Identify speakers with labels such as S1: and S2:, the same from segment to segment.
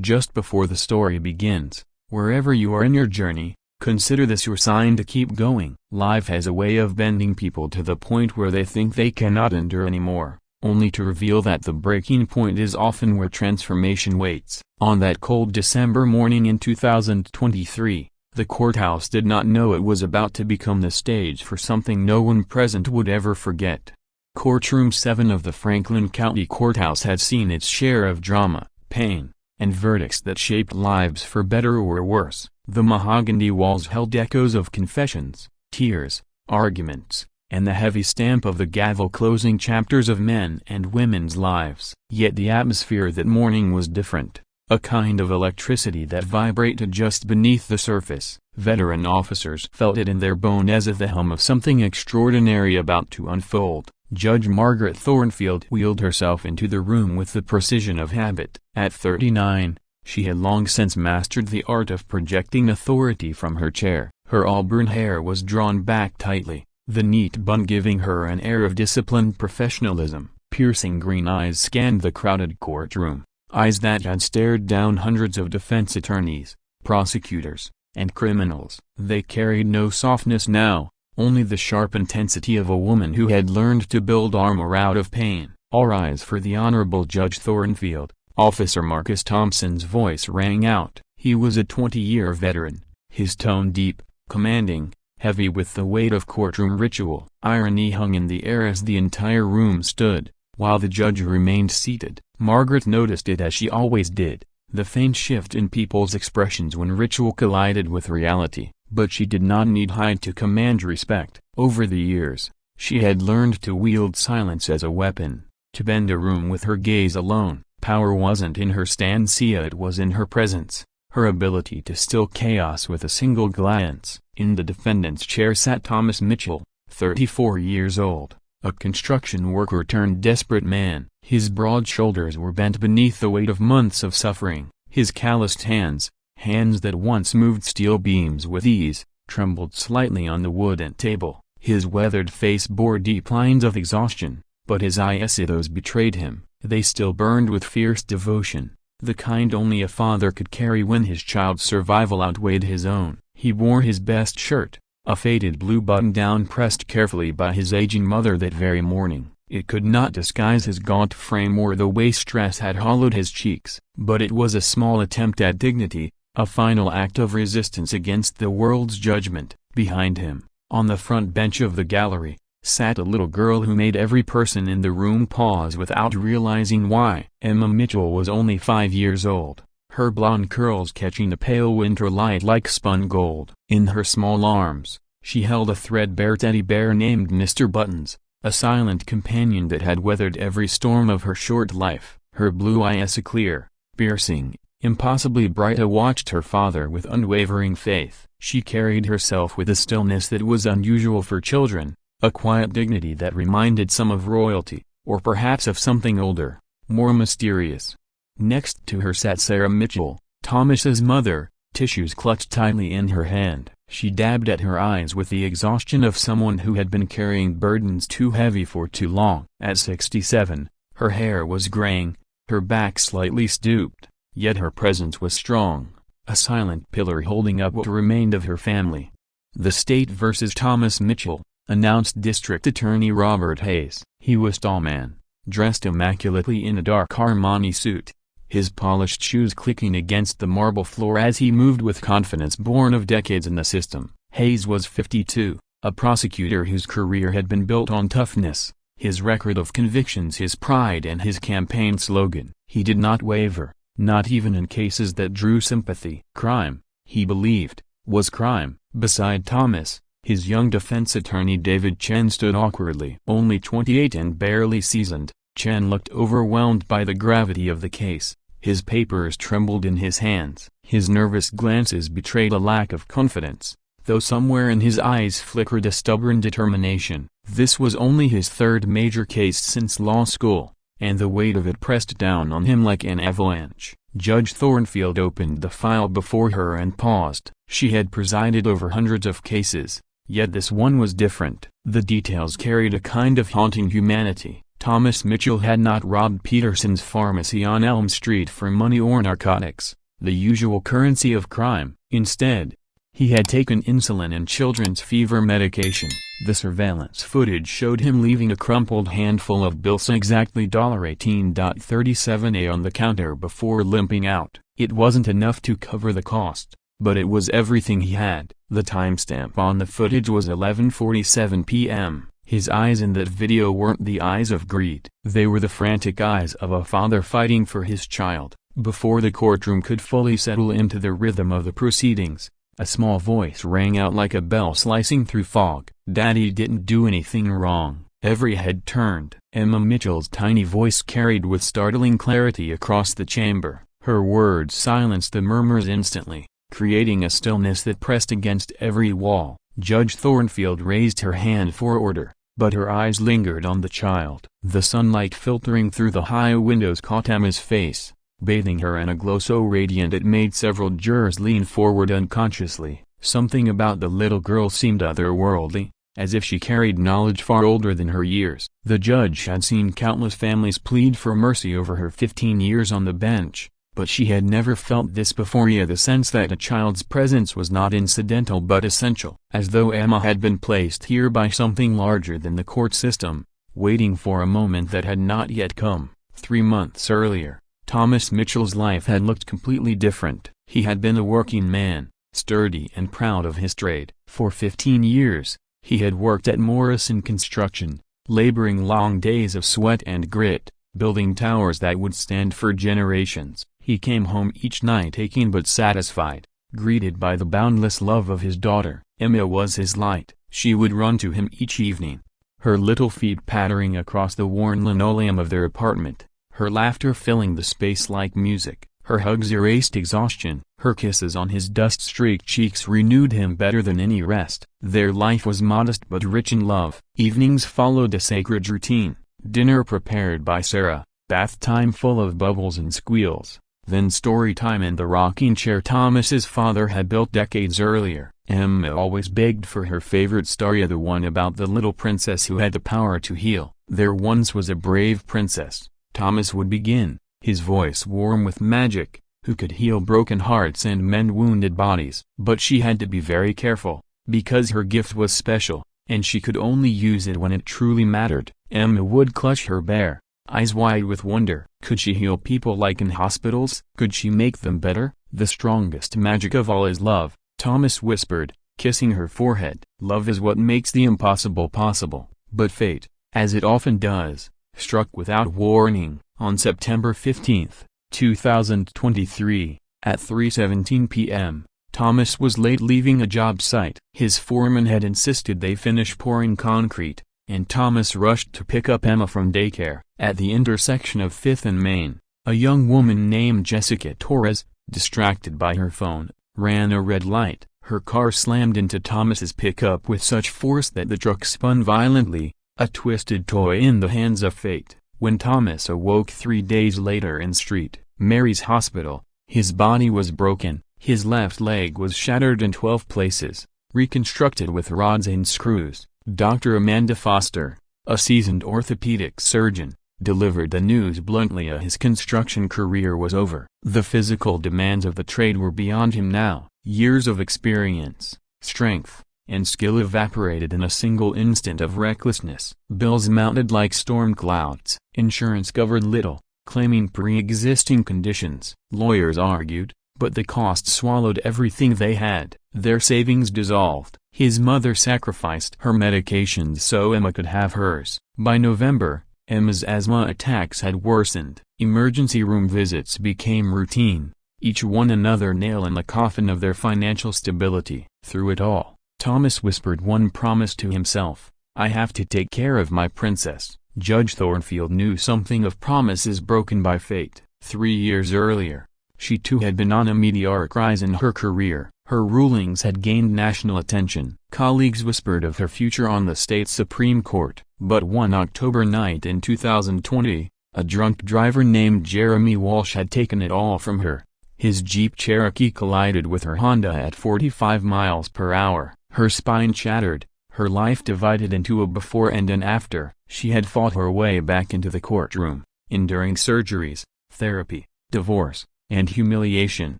S1: Just before the story begins, wherever you are in your journey, consider this your sign to keep going. Life has a way of bending people to the point where they think they cannot endure anymore, only to reveal that the breaking point is often where transformation waits. On that cold December morning in 2023, the courthouse did not know it was about to become the stage for something no one present would ever forget. Courtroom 7 of the Franklin County Courthouse had seen its share of drama, pain, and verdicts that shaped lives for better or worse. The mahogany walls held echoes of confessions, tears, arguments, and the heavy stamp of the gavel closing chapters of men and women's lives. Yet the atmosphere that morning was different, a kind of electricity that vibrated just beneath the surface. Veteran officers felt it in their bone as if the hum of something extraordinary about to unfold. Judge Margaret Thornfield wheeled herself into the room with the precision of habit. At 39, she had long since mastered the art of projecting authority from her chair. Her auburn hair was drawn back tightly, the neat bun giving her an air of disciplined professionalism. Piercing green eyes scanned the crowded courtroom, eyes that had stared down hundreds of defense attorneys, prosecutors, and criminals. They carried no softness now, only the sharp intensity of a woman who had learned to build armor out of pain. All rise for the Honorable Judge Thornfield. Officer Marcus Thompson's voice rang out. He was a 20-year veteran, his tone deep, commanding, heavy with the weight of courtroom ritual. Irony hung in the air as the entire room stood, while the judge remained seated. Margaret noticed it as she always did, the faint shift in people's expressions when ritual collided with reality. But she did not need height to command respect. Over the years, she had learned to wield silence as a weapon, to bend a room with her gaze alone. Power wasn't in her stanza, it was in her presence, her ability to still chaos with a single glance. In the defendant's chair sat Thomas Mitchell, 34 years old, a construction worker turned desperate man. His broad shoulders were bent beneath the weight of months of suffering. His calloused hands that once moved steel beams with ease, trembled slightly on the wooden table. His weathered face bore deep lines of exhaustion, but his eyes betrayed him. They still burned with fierce devotion, the kind only a father could carry when his child's survival outweighed his own. He wore his best shirt, a faded blue button-down pressed carefully by his aging mother that very morning. It could not disguise his gaunt frame or the way stress had hollowed his cheeks. But it was a small attempt at dignity, a final act of resistance against the world's judgment. Behind him, on the front bench of the gallery, sat a little girl who made every person in the room pause without realizing why. Emma Mitchell was only 5 years old, her blonde curls catching the pale winter light like spun gold. In her small arms, she held a threadbare teddy bear named Mr. Buttons, a silent companion that had weathered every storm of her short life. Her blue eyes, clear, piercing, impossibly bright, watched her father with unwavering faith. She carried herself with a stillness that was unusual for children, a quiet dignity that reminded some of royalty, or perhaps of something older, more mysterious. Next to her sat Sarah Mitchell, Thomas's mother, tissues clutched tightly in her hand. She dabbed at her eyes with the exhaustion of someone who had been carrying burdens too heavy for too long. At 67, her hair was graying, her back slightly stooped, yet her presence was strong, a silent pillar holding up what remained of her family. "The state versus Thomas Mitchell," announced District Attorney Robert Hayes. He was a tall man, dressed immaculately in a dark Armani suit, his polished shoes clicking against the marble floor as he moved with confidence born of decades in the system. Hayes was 52, a prosecutor whose career had been built on toughness, his record of convictions his pride and his campaign slogan. He did not waver, not even in cases that drew sympathy. Crime, he believed, was crime. Beside Thomas, his young defense attorney David Chen stood awkwardly. Only 28 and barely seasoned, Chen looked overwhelmed by the gravity of the case. His papers trembled in his hands. His nervous glances betrayed a lack of confidence, though somewhere in his eyes flickered a stubborn determination. This was only his third major case since law school, and the weight of it pressed down on him like an avalanche. Judge Thornfield opened the file before her and paused. She had presided over hundreds of cases, yet this one was different. The details carried a kind of haunting humanity. Thomas Mitchell had not robbed Peterson's pharmacy on Elm Street for money or narcotics, the usual currency of crime. Instead, he had taken insulin and children's fever medication. The surveillance footage showed him leaving a crumpled handful of bills, exactly $18.37 on the counter, before limping out. It wasn't enough to cover the cost, but it was everything he had. The timestamp on the footage was 11:47 p.m. His eyes in that video weren't the eyes of greed. They were the frantic eyes of a father fighting for his child. Before the courtroom could fully settle into the rhythm of the proceedings, a small voice rang out like a bell slicing through fog. "Daddy didn't do anything wrong." Every head turned. Emma Mitchell's tiny voice carried with startling clarity across the chamber. Her words silenced the murmurs instantly, creating a stillness that pressed against every wall. Judge Thornfield raised her hand for order, but her eyes lingered on the child. The sunlight filtering through the high windows caught Emma's face, bathing her in a glow so radiant it made several jurors lean forward unconsciously. Something about the little girl seemed otherworldly, as if she carried knowledge far older than her years. The judge had seen countless families plead for mercy over her 15 years on the bench, but she had never felt this before, yet the sense that a child's presence was not incidental but essential. As though Emma had been placed here by something larger than the court system, waiting for a moment that had not yet come. 3 months earlier, Thomas Mitchell's life had looked completely different. He had been a working man, sturdy and proud of his trade. For 15 years, he had worked at Morrison Construction, laboring long days of sweat and grit, building towers that would stand for generations. He came home each night aching but satisfied, greeted by the boundless love of his daughter. Emma was his light. She would run to him each evening, her little feet pattering across the worn linoleum of their apartment, her laughter filling the space like music. Her hugs erased exhaustion. Her kisses on his dust-streaked cheeks renewed him better than any rest. Their life was modest but rich in love. Evenings followed a sacred routine, dinner prepared by Sarah, bath time full of bubbles and squeals, then story time in the rocking chair Thomas's father had built decades earlier. Emma always begged for her favorite story, the one about the little princess who had the power to heal. "There once was a brave princess," Thomas would begin, his voice warm with magic, "who could heal broken hearts and mend wounded bodies. But she had to be very careful, because her gift was special, and she could only use it when it truly mattered." Emma would clutch her bare, eyes wide with wonder. Could she heal people like in hospitals? Could she make them better? "The strongest magic of all is love," Thomas whispered, kissing her forehead. "Love is what makes the impossible possible." But fate, as it often does, struck without warning. On September 15, 2023, at 3:17 p.m., Thomas was late leaving a job site. His foreman had insisted they finish pouring concrete, and Thomas rushed to pick up Emma from daycare. At the intersection of 5th and Main, a young woman named Jessica Torres, distracted by her phone, ran a red light. Her car slammed into Thomas's pickup with such force that the truck spun violently, a twisted toy in the hands of fate. When Thomas awoke 3 days later in St. Mary's Hospital, his body was broken, his left leg was shattered in 12 places, reconstructed with rods and screws. Dr. Amanda Foster, a seasoned orthopedic surgeon, delivered the news bluntly: his construction career was over. The physical demands of the trade were beyond him now. Years of experience, strength, and skill evaporated in a single instant of recklessness. Bills mounted like storm clouds. Insurance covered little, claiming pre-existing conditions. Lawyers argued, but the cost swallowed everything they had. Their savings dissolved. His mother sacrificed her medications so Emma could have hers. By November, Emma's asthma attacks had worsened. Emergency room visits became routine, each one another nail in the coffin of their financial stability. Through it all, Thomas whispered one promise to himself: "I have to take care of my princess." Judge Thornfield knew something of promises broken by fate. 3 years earlier, she too had been on a meteoric rise in her career. Her rulings had gained national attention. Colleagues whispered of her future on the state's Supreme Court. But one October night in 2020, a drunk driver named Jeremy Walsh had taken it all from her. His Jeep Cherokee collided with her Honda at 45 miles per hour. Her spine shattered, her life divided into a before and an after. She had fought her way back into the courtroom, enduring surgeries, therapy, divorce, and humiliation.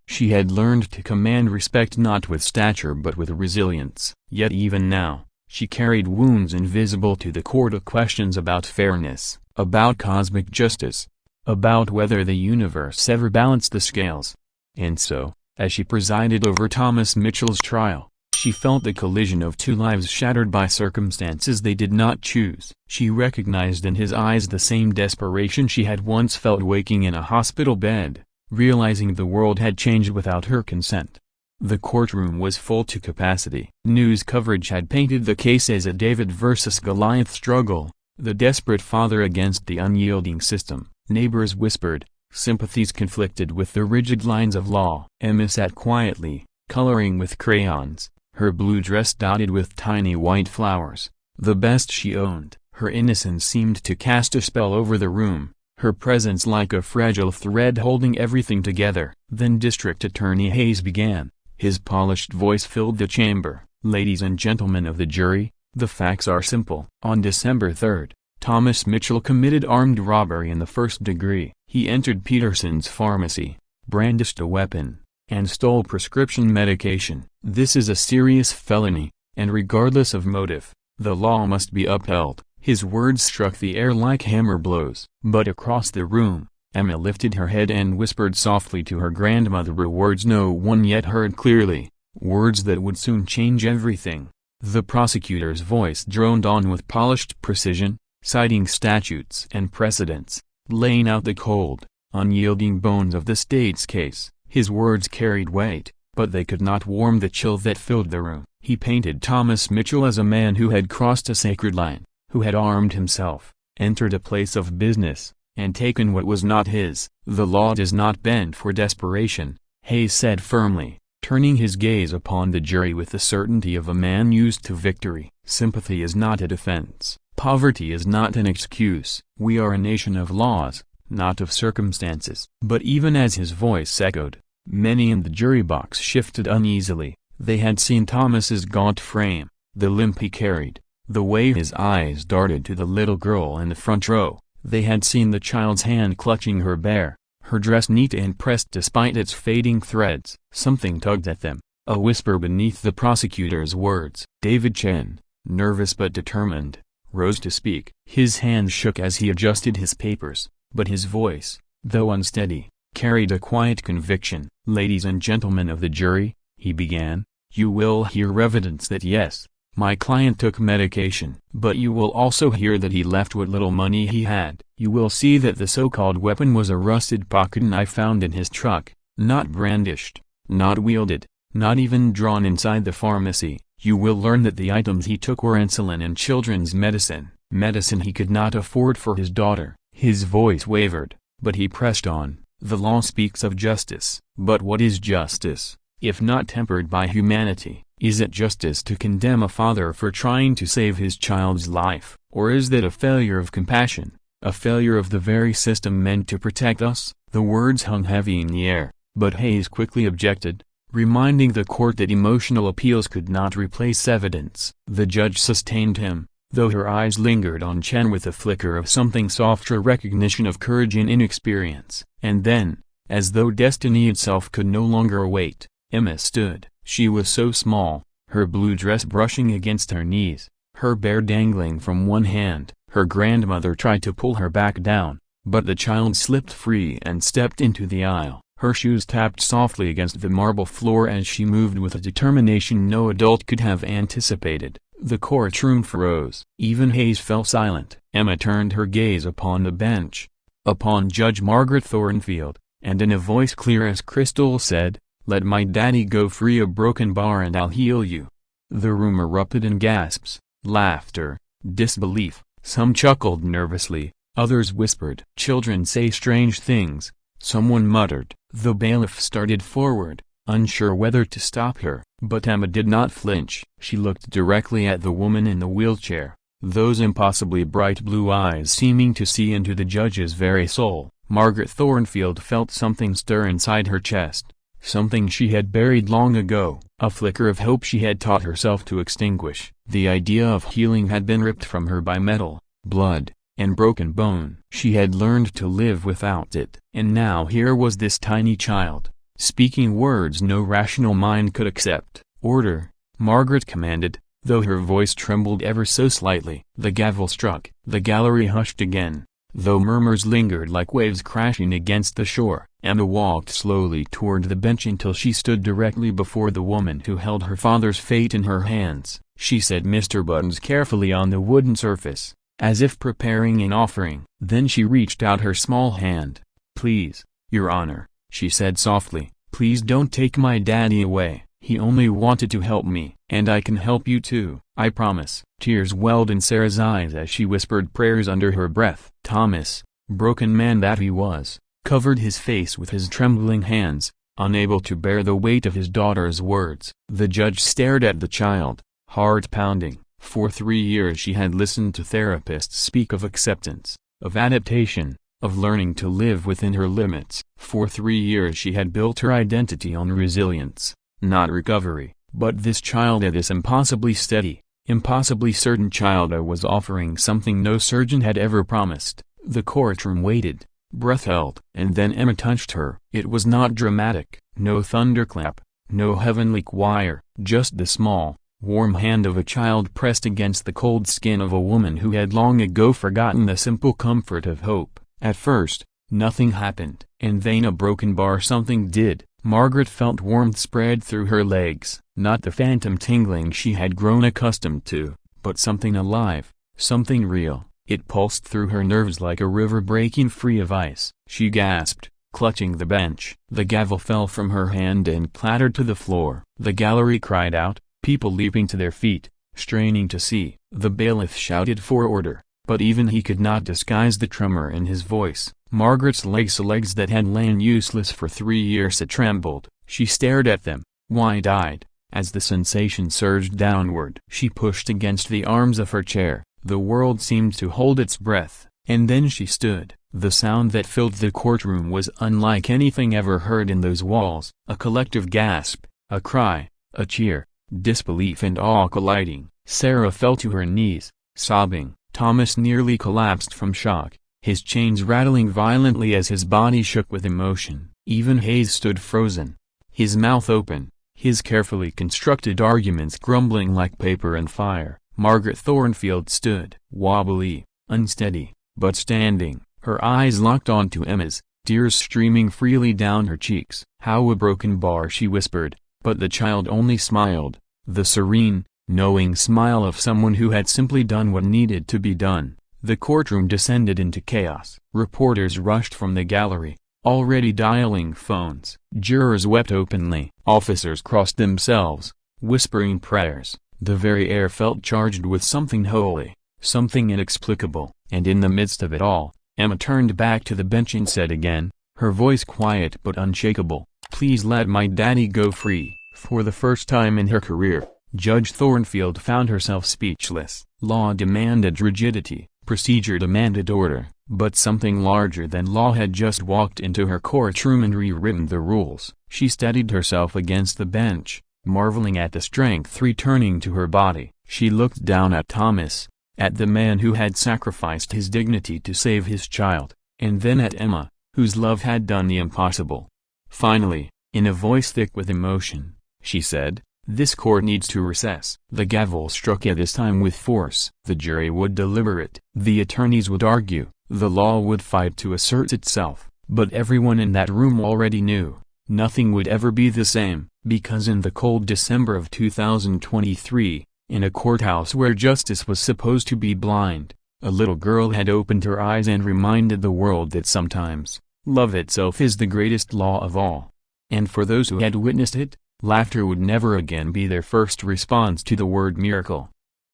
S1: She had learned to command respect not with stature but with resilience. Yet even now, she carried wounds invisible to the court of questions about fairness, about cosmic justice, about whether the universe ever balanced the scales. And so, as she presided over Thomas Mitchell's trial, she felt the collision of two lives shattered by circumstances they did not choose. She recognized in his eyes the same desperation she had once felt waking in a hospital bed, realizing the world had changed without her consent. The courtroom was full to capacity. News coverage had painted the case as a David versus Goliath struggle, the desperate father against the unyielding system. Neighbors whispered, sympathies conflicted with the rigid lines of law. Emma sat quietly, coloring with crayons, her blue dress dotted with tiny white flowers, the best she owned. Her innocence seemed to cast a spell over the room, her presence like a fragile thread holding everything together. Then District Attorney Hayes began. His polished voice filled the chamber. Ladies and gentlemen of the jury, the facts are simple. On December 3rd, Thomas Mitchell committed armed robbery in the first degree. He entered Peterson's pharmacy, brandished a weapon, and stole prescription medication. This is a serious felony, and regardless of motive, the law must be upheld. His words struck the air like hammer blows. But across the room, Emma lifted her head and whispered softly to her grandmother words no one yet heard clearly, words that would soon change everything. The prosecutor's voice droned on with polished precision, citing statutes and precedents, laying out the cold, unyielding bones of the state's case. His words carried weight, but they could not warm the chill that filled the room. He painted Thomas Mitchell as a man who had crossed a sacred line, who had armed himself, entered a place of business, and taken what was not his. The law does not bend for desperation, Hayes said firmly, turning his gaze upon the jury with the certainty of a man used to victory. Sympathy is not a defense. Poverty is not an excuse. We are a nation of laws, not of circumstances. But even as his voice echoed, many in the jury box shifted uneasily. They had seen Thomas's gaunt frame, the limp he carried, the way his eyes darted to the little girl in the front row. They had seen the child's hand clutching her bare, her dress neat and pressed despite its fading threads. Something tugged at them, a whisper beneath the prosecutor's words. David Chen, nervous but determined, rose to speak. His hand shook as he adjusted his papers, but his voice, though unsteady, carried a quiet conviction. Ladies and gentlemen of the jury, he began, you will hear evidence that yes, my client took medication. But you will also hear that he left what little money he had. You will see that the so-called weapon was a rusted pocket knife found in his truck, not brandished, not wielded, not even drawn inside the pharmacy. You will learn that the items he took were insulin and children's medicine, medicine he could not afford for his daughter. His voice wavered, but he pressed on. The law speaks of justice. But what is justice, if not tempered by humanity? Is it justice to condemn a father for trying to save his child's life? Or is that a failure of compassion, a failure of the very system meant to protect us? The words hung heavy in the air, but Hayes quickly objected, reminding the court that emotional appeals could not replace evidence. The judge sustained him, though her eyes lingered on Chen with a flicker of something softer, recognition of courage in inexperience. And then, as though destiny itself could no longer wait, Emma stood. She was so small, her blue dress brushing against her knees, her bare dangling from one hand. Her grandmother tried to pull her back down, but the child slipped free and stepped into the aisle. Her shoes tapped softly against the marble floor as she moved with a determination no adult could have anticipated. The courtroom froze. Even Hayes fell silent. Emma turned her gaze upon the bench, upon Judge Margaret Thornfield, and in a voice clear as crystal said, "Let my daddy go, free a broken bar and I'll heal you." The room erupted in gasps, laughter, disbelief. Some chuckled nervously, others whispered. Children say strange things, someone muttered. The bailiff started forward, unsure whether to stop her. But Emma did not flinch. She looked directly at the woman in the wheelchair, those impossibly bright blue eyes seeming to see into the judge's very soul. Margaret Thornfield felt something stir inside her chest, something she had buried long ago, a flicker of hope she had taught herself to extinguish. The idea of healing had been ripped from her by metal, blood, and broken bone. She had learned to live without it. And now here was this tiny child, speaking words no rational mind could accept. "Order," Margaret commanded, though her voice trembled ever so slightly. The gavel struck. The gallery hushed again, though murmurs lingered like waves crashing against the shore. Emma walked slowly toward the bench until she stood directly before the woman who held her father's fate in her hands. She set Mr. Buttons carefully on the wooden surface, as if preparing an offering. Then she reached out her small hand. "Please, Your Honor," she said softly, "please don't take my daddy away. He only wanted to help me, and I can help you too, I promise." Tears welled in Sarah's eyes as she whispered prayers under her breath. Thomas, broken man that he was, covered his face with his trembling hands, unable to bear the weight of his daughter's words. The judge stared at the child, heart pounding. For 3 years she had listened to therapists speak of acceptance, of adaptation, of learning to live within her limits. For 3 years she had built her identity on resilience, not recovery. But this child, this impossibly steady, impossibly certain child, was offering something no surgeon had ever promised. The courtroom waited, breath held. And then Emma touched her. It was not dramatic, no thunderclap, no heavenly choir, just the small, warm hand of a child pressed against the cold skin of a woman who had long ago forgotten the simple comfort of hope. At first, nothing happened. And then a broken bar something did. Margaret felt warmth spread through her legs, not the phantom tingling she had grown accustomed to, but something alive, something real. It pulsed through her nerves like a river breaking free of ice. She gasped, clutching the bench. The gavel fell from her hand and clattered to the floor. The gallery cried out, people leaping to their feet, straining to see. The bailiff shouted for order, but even he could not disguise the tremor in his voice. Margaret's legs that had lain useless for 3 years trembled. She stared at them, wide-eyed, as the sensation surged downward. She pushed against the arms of her chair. The world seemed to hold its breath, and then she stood. The sound that filled the courtroom was unlike anything ever heard in those walls. A collective gasp, a cry, a cheer, disbelief and awe colliding. Sarah fell to her knees, sobbing. Thomas nearly collapsed from shock, his chains rattling violently as his body shook with emotion. Even Hayes stood frozen, his mouth open, his carefully constructed arguments grumbling like paper and fire. Margaret Thornfield stood, wobbly, unsteady, but standing, her eyes locked onto Emma's, tears streaming freely down her cheeks. "How a broken bar," she whispered, but the child only smiled, the serene, knowing smile of someone who had simply done what needed to be done. The courtroom descended into chaos. Reporters rushed from the gallery, already dialing phones. Jurors wept openly. Officers crossed themselves, whispering prayers. The very air felt charged with something holy, something inexplicable. And in the midst of it all, Emma turned back to the bench and said again, her voice quiet but unshakable, "Please let my daddy go free." For the first time in her career, Judge Thornfield found herself speechless. Law demanded rigidity, procedure demanded order, but something larger than law had just walked into her courtroom and rewritten the rules. She steadied herself against the bench, marveling at the strength returning to her body. She looked down at Thomas, at the man who had sacrificed his dignity to save his child, and then at Emma, whose love had done the impossible. Finally, in a voice thick with emotion, she said, "This court needs to recess." The gavel struck at this time with force. The jury would deliberate, the attorneys would argue, the law would fight to assert itself, but everyone in that room already knew, nothing would ever be the same, because in the cold December of 2023, in a courthouse where justice was supposed to be blind, a little girl had opened her eyes and reminded the world that sometimes, love itself is the greatest law of all. And for those who had witnessed it, laughter would never again be their first response to the word miracle.